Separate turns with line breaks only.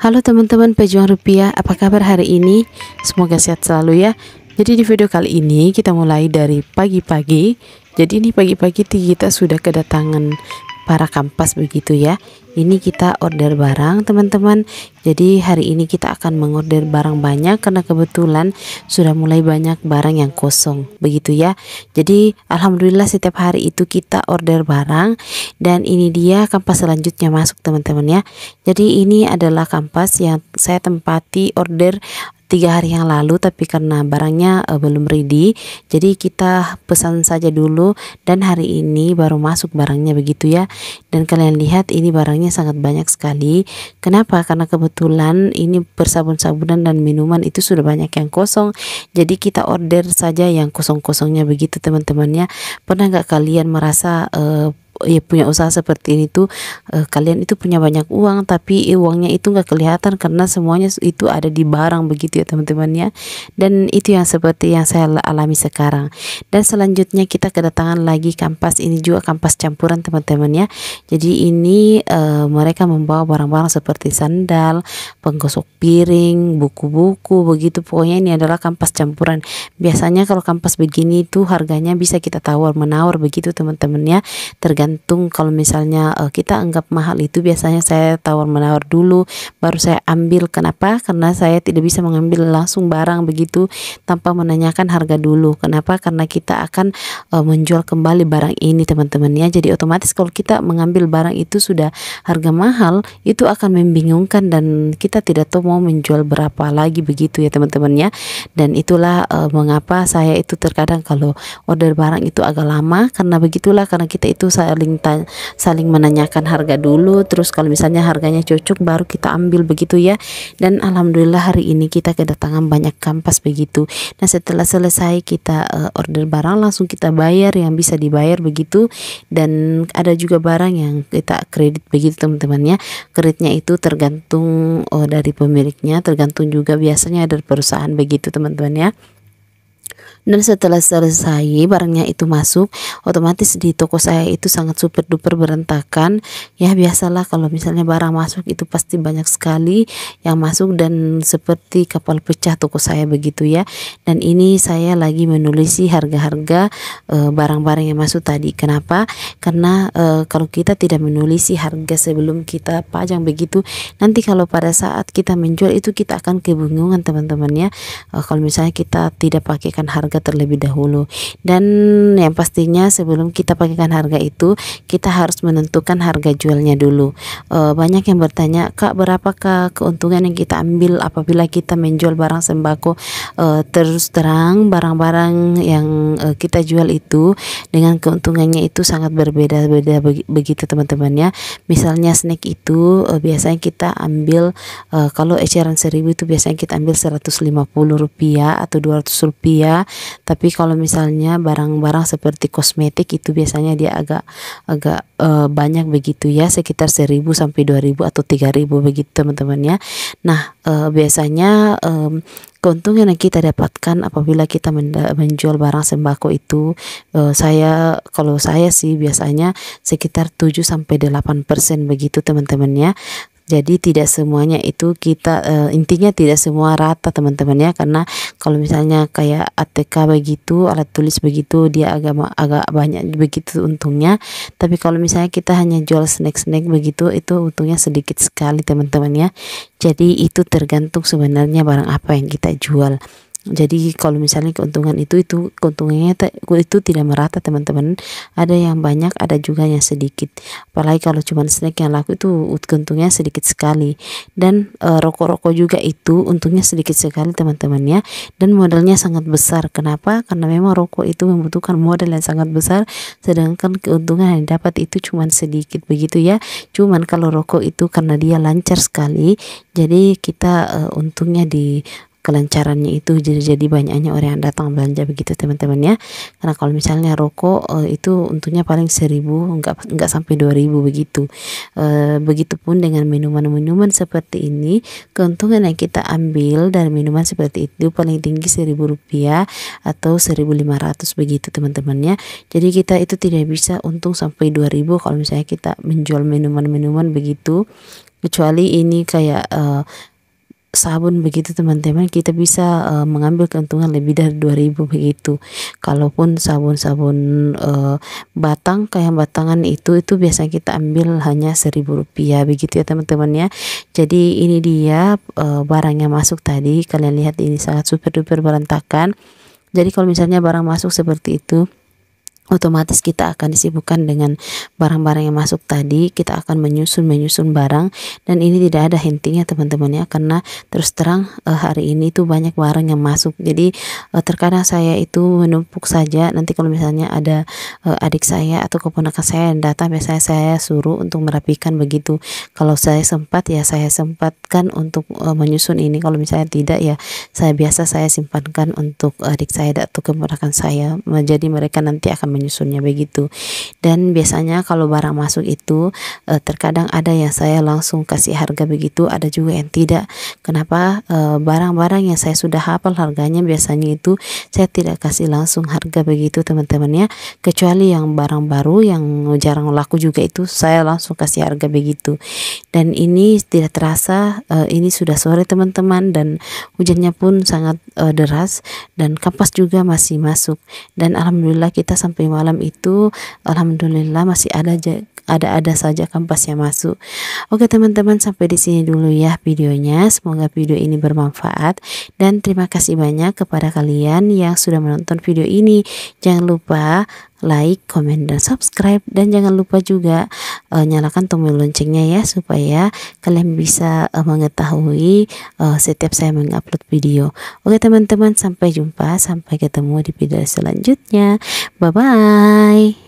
Halo teman-teman pejuang rupiah, apa kabar hari ini? Semoga sehat selalu ya. Jadi di video kali ini kita mulai dari pagi-pagi. Jadi ini pagi-pagi kita sudah kedatangan para kampas begitu ya. Ini kita order barang teman-teman. Jadi hari ini kita akan mengorder barang banyak karena kebetulan sudah mulai banyak barang yang kosong begitu ya. Jadi alhamdulillah setiap hari itu kita order barang, dan ini dia kampas selanjutnya masuk teman-teman ya. Jadi ini adalah kampas yang saya tempati order 3 hari yang lalu, tapi karena barangnya belum ready, jadi kita pesan saja dulu, dan hari ini baru masuk barangnya begitu ya. Dan kalian lihat ini barangnya sangat banyak sekali. Kenapa? Karena kebetulan ini persabun-sabunan dan minuman itu sudah banyak yang kosong, jadi kita order saja yang kosong-kosongnya begitu teman-teman ya. Pernah nggak kalian merasa ya punya usaha seperti ini tuh, kalian itu punya banyak uang tapi uangnya itu nggak kelihatan karena semuanya itu ada di barang begitu ya teman-teman ya. Dan itu yang seperti yang saya alami sekarang. Dan selanjutnya kita kedatangan lagi kampas, ini juga kampas campuran teman-teman ya. Jadi ini mereka membawa barang-barang seperti sandal, penggosok piring, buku-buku begitu. Pokoknya ini adalah kampas campuran. Biasanya kalau kampas begini tuh harganya bisa kita tawar menawar begitu teman-teman ya. Tergantung, kalau misalnya kita anggap mahal itu biasanya saya tawar menawar dulu baru saya ambil. Kenapa? Karena saya tidak bisa mengambil langsung barang begitu tanpa menanyakan harga dulu. Kenapa? Karena kita akan menjual kembali barang ini teman-teman ya. Jadi otomatis kalau kita mengambil barang itu sudah harga mahal, itu akan membingungkan dan kita tidak tahu mau menjual berapa lagi begitu ya teman-teman ya. Dan itulah mengapa saya itu terkadang kalau order barang itu agak lama, karena begitulah, karena kita itu saling menanyakan harga dulu, terus kalau misalnya harganya cocok baru kita ambil begitu ya. Dan alhamdulillah hari ini kita kedatangan banyak kampas begitu. Nah setelah selesai kita order barang, langsung kita bayar yang bisa dibayar begitu. Dan ada juga barang yang kita kredit begitu teman-teman ya. Kreditnya itu tergantung dari pemiliknya, tergantung juga biasanya dari perusahaan begitu teman-teman ya. Dan setelah selesai barangnya itu masuk, otomatis di toko saya itu sangat super duper berantakan ya. Biasalah kalau misalnya barang masuk itu pasti banyak sekali yang masuk, dan seperti kapal pecah toko saya begitu ya. Dan ini saya lagi menulisi harga-harga barang-barang yang masuk tadi. Kenapa? Karena kalau kita tidak menulisi harga sebelum kita pajang begitu, nanti kalau pada saat kita menjual itu kita akan kebingungan teman-teman ya. Kalau misalnya kita tidak pakaikan harga terlebih dahulu. Dan yang pastinya sebelum kita pakaikan harga itu, kita harus menentukan harga jualnya dulu. Banyak yang bertanya, Kak, berapakah keuntungan yang kita ambil apabila kita menjual barang sembako? Terus terang, barang-barang yang kita jual itu dengan keuntungannya itu sangat berbeda-beda begitu teman-teman ya. Misalnya snack itu biasanya kita ambil kalau eceran 1000 itu biasanya kita ambil Rp150 atau Rp200. Tapi kalau misalnya barang-barang seperti kosmetik itu biasanya dia agak banyak begitu ya, sekitar 1000 sampai 2000 atau 3000 begitu teman-teman ya. Nah biasanya keuntungan yang kita dapatkan apabila kita menjual barang sembako itu, kalau saya sih biasanya sekitar 7 sampai 8% begitu teman-teman ya. Jadi tidak semuanya itu kita intinya tidak semua rata teman-teman ya. Karena kalau misalnya kayak ATK begitu, alat tulis begitu, dia agak banyak begitu untungnya. Tapi kalau misalnya kita hanya jual snack-snack begitu, itu untungnya sedikit sekali teman-teman ya. Jadi itu tergantung sebenarnya barang apa yang kita jual. Jadi kalau misalnya keuntungan itu keuntungannya itu tidak merata teman-teman. Ada yang banyak, ada juga yang sedikit. Apalagi kalau cuma snack yang laku itu keuntungannya sedikit sekali. Dan rokok-rokok juga itu untungnya sedikit sekali teman-teman ya. Dan modalnya sangat besar. Kenapa? Karena memang rokok itu membutuhkan modal yang sangat besar, sedangkan keuntungan yang dapat itu cuma sedikit begitu ya. Cuman kalau rokok itu karena dia lancar sekali, jadi kita untungnya di kelancarannya itu, jadi banyaknya orang yang datang belanja begitu teman-teman ya. Karena kalau misalnya rokok itu untungnya paling 1000, enggak sampai 2000 begitu. Begitupun dengan minuman-minuman seperti ini, keuntungan yang kita ambil dari minuman seperti itu paling tinggi Rp1000 atau 1500 begitu teman-teman ya. Jadi kita itu tidak bisa untung sampai 2000 kalau misalnya kita menjual minuman-minuman begitu. kecuali ini kayak sabun begitu teman-teman, kita bisa mengambil keuntungan lebih dari 2000 begitu. Kalaupun sabun-sabun batang kayak batangan itu biasa kita ambil hanya 1000 rupiah begitu ya teman-teman ya. Jadi ini dia barang yang masuk tadi, kalian lihat ini sangat super duper berantakan. Jadi kalau misalnya barang masuk seperti itu, otomatis kita akan disibukkan dengan barang-barang yang masuk tadi. Kita akan menyusun barang, dan ini tidak ada hentinya teman-teman ya, karena terus terang hari ini tuh banyak barang yang masuk. Jadi terkadang saya itu menumpuk saja. Nanti kalau misalnya ada adik saya atau keponakan saya yang datang, biasanya saya suruh untuk merapikan begitu. Kalau saya sempat ya saya sempatkan untuk menyusun ini. Kalau misalnya tidak ya saya simpankan untuk adik saya atau keponakan saya. Jadi mereka nanti akan menyusunnya begitu. Dan biasanya kalau barang masuk itu terkadang ada yang saya langsung kasih harga begitu, ada juga yang tidak. Kenapa? Barang-barang yang saya sudah hafal harganya biasanya itu saya tidak kasih langsung harga begitu teman-teman ya, kecuali yang barang baru yang jarang laku juga itu saya langsung kasih harga begitu. Dan ini tidak terasa ini sudah sore teman-teman, dan hujannya pun sangat deras, dan kampas juga masih masuk. Dan alhamdulillah kita sampai malam itu alhamdulillah masih ada saja kampas yang masuk. Oke teman-teman, sampai di sini dulu ya videonya. Semoga video ini bermanfaat, dan terima kasih banyak kepada kalian yang sudah menonton video ini. Jangan lupa like, komen, dan subscribe, dan jangan lupa juga nyalakan tombol loncengnya ya, supaya kalian bisa mengetahui setiap saya mengupload video. Oke teman-teman, sampai jumpa, sampai ketemu di video selanjutnya. Bye bye.